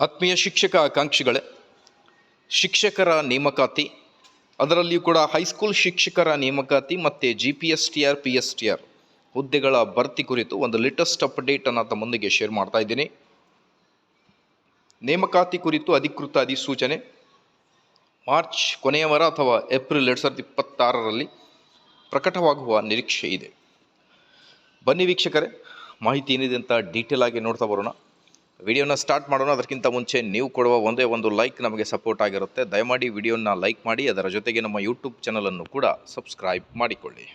ಆತ್ಮೀಯ ಶಿಕ್ಷಕ ಆಕಾಂಕ್ಷಿಗಳೇ, ಶಿಕ್ಷಕರ ನೇಮಕಾತಿ, ಅದರಲ್ಲಿಯೂ ಕೂಡ ಹೈಸ್ಕೂಲ್ ಶಿಕ್ಷಕರ ನೇಮಕಾತಿ ಮತ್ತು GPSTR PSTR ಹುದ್ದೆಗಳ ಭರ್ತಿ ಕುರಿತು ಒಂದು ಲೇಟೆಸ್ಟ್ ಅಪ್ಡೇಟನ್ನು ತಮ್ಮೊಂದಿಗೆ ಶೇರ್ ಮಾಡ್ತಾ ಇದ್ದೀನಿ. ನೇಮಕಾತಿ ಕುರಿತು ಅಧಿಕೃತ ಅಧಿಸೂಚನೆ ಮಾರ್ಚ್ ಕೊನೆಯ ವಾರ ಅಥವಾ ಏಪ್ರಿಲ್ 2026ರಲ್ಲಿ ಪ್ರಕಟವಾಗುವ ನಿರೀಕ್ಷೆ ಇದೆ. ಬನ್ನಿ ವೀಕ್ಷಕರೇ, ಮಾಹಿತಿ ಏನಿದೆ ಅಂತ ಡೀಟೇಲ್ ಆಗಿ ನೋಡ್ತಾ ಬರೋಣ. ವಿಡಿಯೋನ ಸ್ಟಾರ್ಟ್ ಮಾಡೋಣ. ಅದಕ್ಕಿಂತ ಮುಂಚೆ ನೀವು ಕೊಡುವ ಒಂದೇ ಒಂದು ಲೈಕ್ ನಮಗೆ ಸಪೋರ್ಟ್ ಆಗಿರುತ್ತೆ. ದಯಮಾಡಿ ವಿಡಿಯೋನ ಲೈಕ್ ಮಾಡಿ, ಅದರ ಜೊತೆಗೆ ನಮ್ಮ ಯೂಟ್ಯೂಬ್ ಚಾನಲನ್ನು ಕೂಡ ಸಬ್ಸ್ಕ್ರೈಬ್ ಮಾಡಿಕೊಳ್ಳಿ.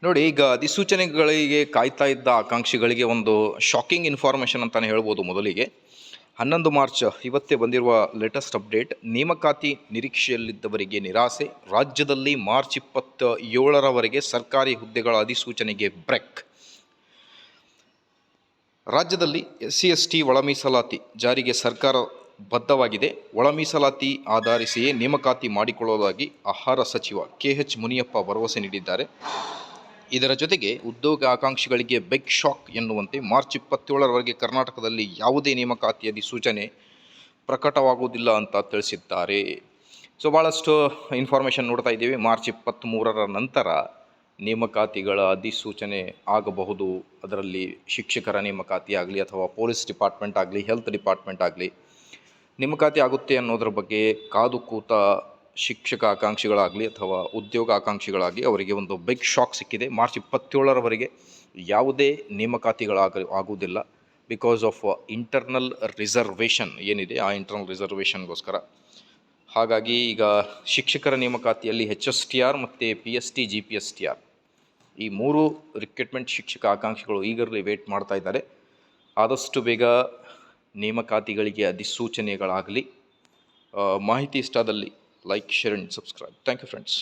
ನೋಡಿ, ಈಗ ಅಧಿಸೂಚನೆಗಳಿಗೆ ಕಾಯ್ತಾ ಇದ್ದ ಆಕಾಂಕ್ಷಿಗಳಿಗೆ ಒಂದು ಶಾಕಿಂಗ್ ಇನ್ಫಾರ್ಮೇಷನ್ ಅಂತಲೇ ಹೇಳ್ಬೋದು. ಮೊದಲಿಗೆ 11 ಮಾರ್ಚ್ ಇವತ್ತೇ ಬಂದಿರುವ ಲೇಟೆಸ್ಟ್ ಅಪ್ಡೇಟ್. ನೇಮಕಾತಿ ನಿರೀಕ್ಷೆಯಲ್ಲಿದ್ದವರಿಗೆ ನಿರಾಸೆ. ರಾಜ್ಯದಲ್ಲಿ ಮಾರ್ಚ್ 27ರವರೆಗೆ ಸರ್ಕಾರಿ ಹುದ್ದೆಗಳ ಅಧಿಸೂಚನೆಗೆ ಬ್ರೇಕ್. ರಾಜ್ಯದಲ್ಲಿ SC/ST ಒಳ ಮೀಸಲಾತಿ ಜಾರಿಗೆ ಸರ್ಕಾರ ಬದ್ಧವಾಗಿದೆ. ಒಳ ಮೀಸಲಾತಿ ಆಧರಿಸಿಯೇ ನೇಮಕಾತಿ ಮಾಡಿಕೊಳ್ಳುವುದಾಗಿ ಆಹಾರ ಸಚಿವ KH ಮುನಿಯಪ್ಪ ಭರವಸೆ ನೀಡಿದ್ದಾರೆ. ಇದರ ಜೊತೆಗೆ ಉದ್ಯೋಗ ಆಕಾಂಕ್ಷಿಗಳಿಗೆ ಬಿಗ್ ಶಾಕ್ ಎನ್ನುವಂತೆ ಮಾರ್ಚ್ 27ರವರೆಗೆ ಕರ್ನಾಟಕದಲ್ಲಿ ಯಾವುದೇ ನೇಮಕಾತಿ ಅಧಿಸೂಚನೆ ಪ್ರಕಟವಾಗುವುದಿಲ್ಲ ಅಂತ ತಿಳಿಸಿದ್ದಾರೆ. ಸೊ ಭಾಳಷ್ಟು ಇನ್ಫಾರ್ಮೇಷನ್ ನೋಡ್ತಾ ಇದ್ದೀವಿ. ಮಾರ್ಚ್ 23ರ ನಂತರ ನೇಮಕಾತಿಗಳ ಅಧಿಸೂಚನೆ ಆಗಬಹುದು. ಅದರಲ್ಲಿ ಶಿಕ್ಷಕರ ನೇಮಕಾತಿ ಆಗಲಿ ಅಥವಾ ಪೊಲೀಸ್ ಡಿಪಾರ್ಟ್ಮೆಂಟ್ ಆಗಲಿ, ಹೆಲ್ತ್ ಡಿಪಾರ್ಟ್ಮೆಂಟ್ ಆಗಲಿ ನೇಮಕಾತಿ ಆಗುತ್ತೆ ಅನ್ನೋದ್ರ ಬಗ್ಗೆ ಕಾದು ಕೂತ ಶಿಕ್ಷಕ ಆಕಾಂಕ್ಷಿಗಳಾಗಲಿ ಅಥವಾ ಉದ್ಯೋಗ ಆಕಾಂಕ್ಷಿಗಳಾಗಲಿ ಅವರಿಗೆ ಒಂದು ಬಿಗ್ ಶಾಕ್ ಸಿಕ್ಕಿದೆ. ಮಾರ್ಚ್ 27ರವರೆಗೆ ಯಾವುದೇ ಆಗುವುದಿಲ್ಲ ಬಿಕಾಸ್ ಆಫ್ ಇಂಟರ್ನಲ್ ರಿಸರ್ವೇಷನ್ ಏನಿದೆ, ಆ ಇಂಟರ್ನಲ್ ರಿಸರ್ವೇಷನ್ಗೋಸ್ಕರ. ಹಾಗಾಗಿ ಈಗ ಶಿಕ್ಷಕರ ನೇಮಕಾತಿಯಲ್ಲಿ HSTR ಮತ್ತು PST GPSTR ಈ 3 ರಿಕ್ರೂಟ್ಮೆಂಟ್ ಶಿಕ್ಷಕ ಆಕಾಂಕ್ಷಿಗಳು ಈಗಲೇ ವೇಟ್ ಮಾಡ್ತಾ ಇದ್ದಾರೆ. ಆದಷ್ಟು ಬೇಗ ನೇಮಕಾತಿಗಳಿಗೆ ಅಧಿಸೂಚನೆಗಳಾಗಲಿ. ಮಾಹಿತಿ ಇಷ್ಟ ಆದಲ್ಲಿ like, share and subscribe. Thank you friends.